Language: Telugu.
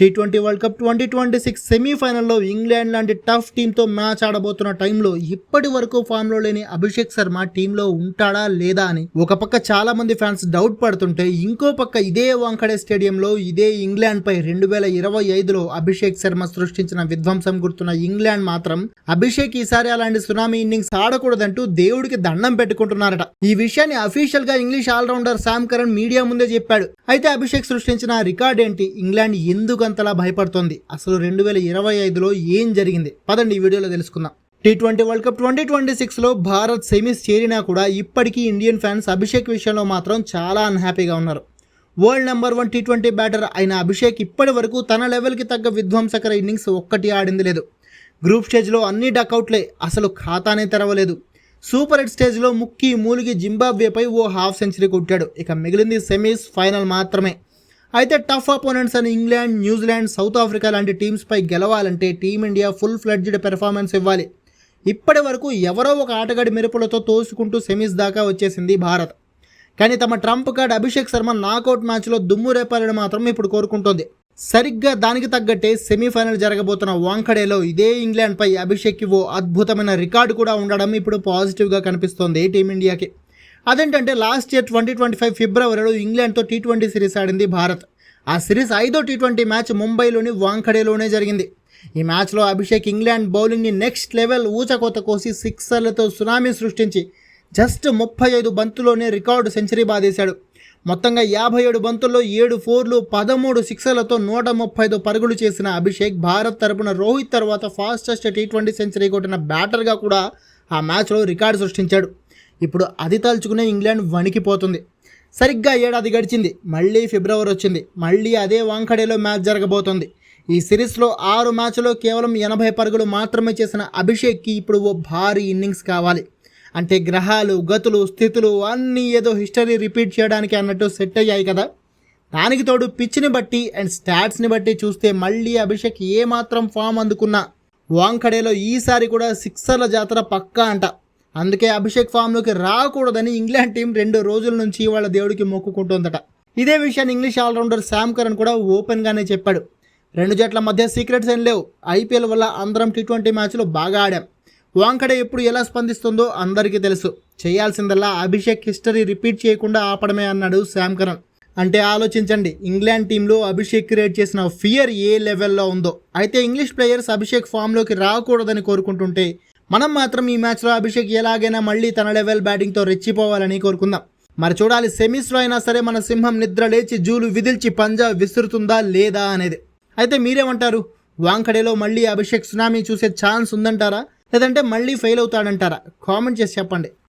టీ20 వరల్డ్ కప్ 2026 సెమీఫైనల్లో ఇంగ్లాండ్ లాంటి టఫ్ టీంతో మ్యాచ్ ఆడబోతున్న టైంలో ఇప్పటి వరకు ఫామ్లో లేని అభిషేక్ శర్మ టీంలో ఉంటాడా లేదా అని ఒక పక్క చాలా మంది ఫ్యాన్స్ డౌట్ పడుతుంటే, ఇంకో పక్క ఇదే వాంఖడే స్టేడియంలో ఇదే ఇంగ్లాండ్ పై 2025లో అభిషేక్ శర్మ సృష్టించిన విధ్వంసం గుర్తున్న ఇంగ్లాండ్ మాత్రం అభిషేక్ ఈసారి అలాంటి సునామీ ఇన్నింగ్స్ ఆడకూడదంటూ దేవుడికి దండం పెట్టుకుంటున్నారట. ఈ విషయాన్ని అఫీషియల్ గా English allrounder Sam Curran media ముందే చెప్పాడు. అయితే అభిషేక్ సృష్టించిన రికార్డ్ ఏంటి, ఇంగ్లాండ్ ఎందుకు అంతలా భయపడుతోంది, అసలు 2025లో ఏం జరిగింది, పదండి ఈ వీడియోలో తెలుసుకుందాం. టీ20 వరల్డ్ కప్ 2026లో భారత్ సెమీస్ చేరినా కూడా ఇప్పటికీ ఇండియన్ ఫ్యాన్స్ అభిషేక్ విషయంలో మాత్రం చాలా అన్హ్యాపీగా ఉన్నారు. వరల్డ్ నెంబర్ 1 టీ20 బ్యాటర్ అయిన అభిషేక్ ఇప్పటి వరకు తన లెవెల్కి తగ్గ విధ్వంసకర ఇన్నింగ్స్ ఒక్కటి ఆడింది లేదు. గ్రూప్ స్టేజ్లో అన్ని డకౌట్లే, అసలు ఖాతానే తెరవలేదు. సూపర్ హిట్ స్టేజ్లో ముక్కి మూలిగి జింబాబ్వేపై ఓ హాఫ్ సెంచరీ కొట్టాడు. ఇక మిగిలింది సెమీస్, ఫైనల్ మాత్రమే. అయితే టఫ్ అపోనెంట్స్ అని ఇంగ్లాండ్, న్యూజిలాండ్, సౌత్ ఆఫ్రికా లాంటి టీమ్స్పై గెలవాలంటే టీమిండియా ఫుల్ ఫ్లెడ్జ్డ్ పెర్ఫార్మెన్స్ ఇవ్వాలి. ఇప్పటి వరకు ఎవరో ఒక ఆటగాడి మెరుపులతో తోసుకుంటూ సెమీస్ దాకా వచ్చేసింది భారత్. కానీ తమ Trump card Abhishek Sharma knockout మ్యాచ్లో దుమ్ము రేపాలని మాత్రం ఇప్పుడు కోరుకుంటోంది. సరిగ్గా దానికి తగ్గట్టే సెమీఫైనల్ జరగబోతున్న వాంఖడేలో ఇదే ఇంగ్లాండ్పై అభిషేక్కి ఓ అద్భుతమైన రికార్డు కూడా ఉండడం ఇప్పుడు పాజిటివ్గా కనిపిస్తోంది టీమిండియాకి. అదేంటంటే లాస్ట్ ఇయర్ 2025 ఫిబ్రవరిలో ఇంగ్లాండ్తో టీ20 సిరీస్ ఆడింది భారత్. ఆ సిరీస్ 5వ టీ20 మ్యాచ్ ముంబైలోని వాంఖడేలోనే జరిగింది. ఈ మ్యాచ్లో అభిషేక్ ఇంగ్లాండ్ బౌలింగ్ని నెక్స్ట్ లెవెల్ ఊచకోత కోసి సిక్సర్లతో సునామీ సృష్టించి జస్ట్ 35 బంతుల్లోనే రికార్డు సెంచరీ బాధేశాడు. మొత్తంగా 57 బంతుల్లో 7 ఫోర్లు 13 సిక్సర్లతో 135 పరుగులు చేసిన అభిషేక్ భారత్ తరపున రోహిత్ తర్వాత ఫాస్టెస్ట్ టీ20 సెంచరీ కొట్టిన బ్యాటర్గా కూడా ఆ మ్యాచ్లో రికార్డు సృష్టించాడు. ఇప్పుడు అది తలుచుకునే ఇంగ్లాండ్ వణికిపోతుంది. సరిగ్గా ఏడాది గడిచింది, మళ్ళీ ఫిబ్రవరి వచ్చింది, మళ్ళీ అదే వాంఖడేలో మ్యాచ్ జరగబోతోంది. ఈ సిరీస్లో 6 మ్యాచ్లో కేవలం 80 పరుగులు మాత్రమే చేసిన అభిషేక్కి ఇప్పుడు ఓ భారీ ఇన్నింగ్స్ కావాలి. అంటే గ్రహాలు, గతులు, స్థితులు అన్నీ ఏదో హిస్టరీ రిపీట్ చేయడానికి అన్నట్టు సెట్ అయ్యాయి కదా. దానికి తోడు పిచ్ని బట్టి అండ్ స్టాట్స్ని బట్టి చూస్తే మళ్ళీ అభిషేక్ ఏమాత్రం ఫామ్ అందుకున్నా వాంఖడేలో ఈసారి కూడా సిక్సర్ల జాతర పక్కా అంట. అందుకే అభిషేక్ ఫామ్లోకి రాకూడదని ఇంగ్లాండ్ టీం 2 రోజుల నుంచి వాళ్ళ దేవుడికి మొక్కుకుంటోందట. ఇదే విషయాన్ని ఇంగ్లీష్ ఆల్రౌండర్ శామ్ కరన్ కూడా ఓపెన్గానే చెప్పాడు. 2 జట్ల మధ్య సీక్రెట్స్ ఏం లేవు. ఐపీఎల్ వల్ల అందరం టీ20 మ్యాచ్లో బాగా ఆడాం. వాంఖడే ఎప్పుడు ఎలా స్పందిస్తుందో అందరికీ తెలుసు. చేయాల్సిందల్లా అభిషేక్ హిస్టరీ రిపీట్ చేయకుండా ఆపడమే అన్నాడు శామ్ కరన్. అంటే ఆలోచించండి, ఇంగ్లాండ్ టీంలో అభిషేక్ క్రియేట్ చేసిన ఫియర్ ఏ లెవెల్లో ఉందో. అయితే ఇంగ్లీష్ ప్లేయర్స్ అభిషేక్ ఫామ్లోకి రాకూడదని కోరుకుంటుంటే, మనం మాత్రం ఈ మ్యాచ్లో అభిషేక్ ఎలాగైనా మళ్ళీ తన లెవెల్ బ్యాటింగ్తో రెచ్చిపోవాలని కోరుకుందాం. మరి చూడాలి, సెమీస్లో అయినా సరే మన సింహం నిద్ర లేచి జూలు విదిల్చి పంజా విసురుతుందా లేదా అనేది. అయితే మీరేమంటారు? వాంఖడేలో మళ్ళీ అభిషేక్ సునామీ చూసే ఛాన్స్ ఉందంటారా, లేదంటే మళ్ళీ ఫెయిల్ అవుతాడంటారా? కామెంట్ చేసి చెప్పండి.